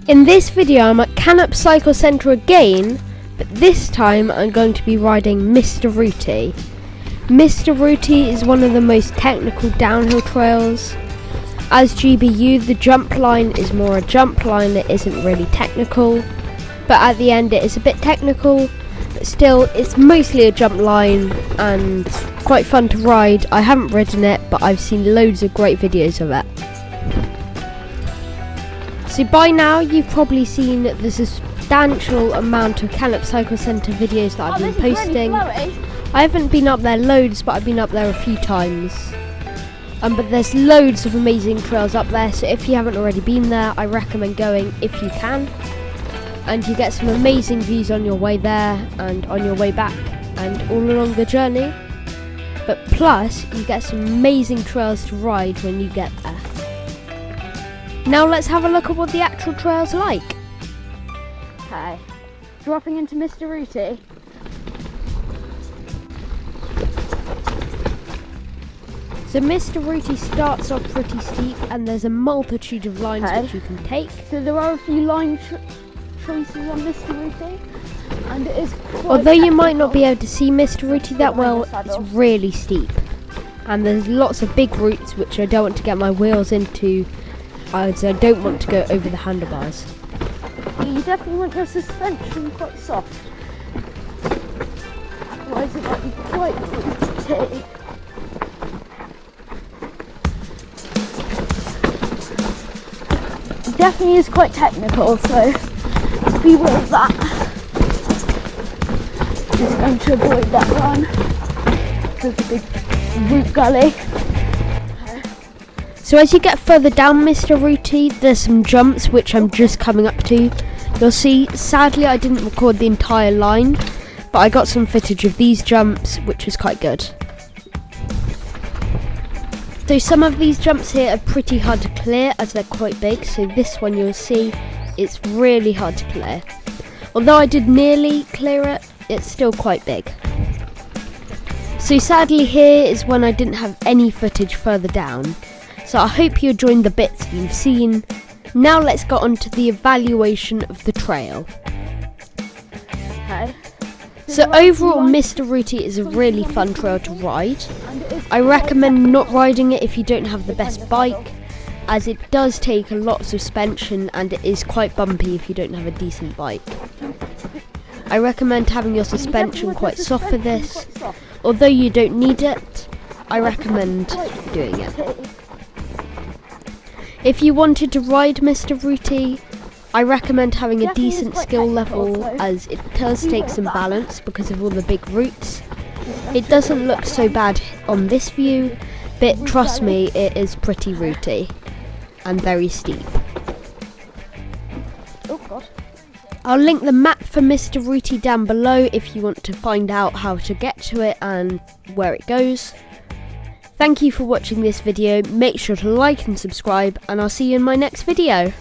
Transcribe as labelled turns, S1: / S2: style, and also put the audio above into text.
S1: In this video I'm at Cannop Cycle Centre again, but this time I'm going to be riding Mr Rooty. Mr Rooty is one of the most technical downhill trails. As GBU, the jump line is more a jump line, it isn't really technical, but at the end it is a bit technical, but still it's mostly a jump line and quite fun to ride. I haven't ridden it, but I've seen loads of great videos of it. So by now you've probably seen the substantial amount of Cannop Cycle Centre videos that I've been posting. I haven't been up there loads, but I've been up there a few times. But there's loads of amazing trails up there, so if you haven't already been there, I recommend going if you can. And you get some amazing views on your way there and on your way back and all along the journey. But plus, you get some amazing trails to ride when you get there. Now let's have a look at what the actual trail's like. Okay, dropping into Mr Rooty. So Mr Rooty starts off pretty steep and there's a multitude of lines which you can take. So there are a few line choices on Mr Rooty, and it is quite although you might not be able to see Mr Rooty that well, it's really steep. And there's lots of big routes which I don't want to get my wheels into, as I don't want to go over the handlebars. You definitely want your suspension quite soft, otherwise it might be quite good to take. It definitely is quite technical, so be aware of that. Just going to avoid that one. There's a big root gully. So as you get further down Mr Rooty, there's some jumps which I'm just coming up to. You'll see, sadly I didn't record the entire line, but I got some footage of these jumps, which was quite good. So some of these jumps here are pretty hard to clear as they're quite big, so this one you'll see it's really hard to clear. Although I did nearly clear it, it's still quite big. So sadly here is when I didn't have any footage further down. So I hope you're enjoying the bits you've seen. Now let's get on to the evaluation of the trail. Okay. So overall Mr Rooty is a really fun trail to ride. I recommend not riding it if you don't have the best bike, as it does take a lot of suspension and it is quite bumpy if you don't have a decent bike. I recommend having your suspension quite soft for this. Although you don't need it, I recommend doing it. If you wanted to ride Mr Rooty, I recommend having a decent skill level, as it does take some balance because of all the big routes. It doesn't look so bad on this view, but trust me, it is pretty rooty and very steep. Oh God. I'll link the map for Mr Rooty down below if you want to find out how to get to it and where it goes. Thank you for watching this video. Make sure to like and subscribe, and I'll see you in my next video.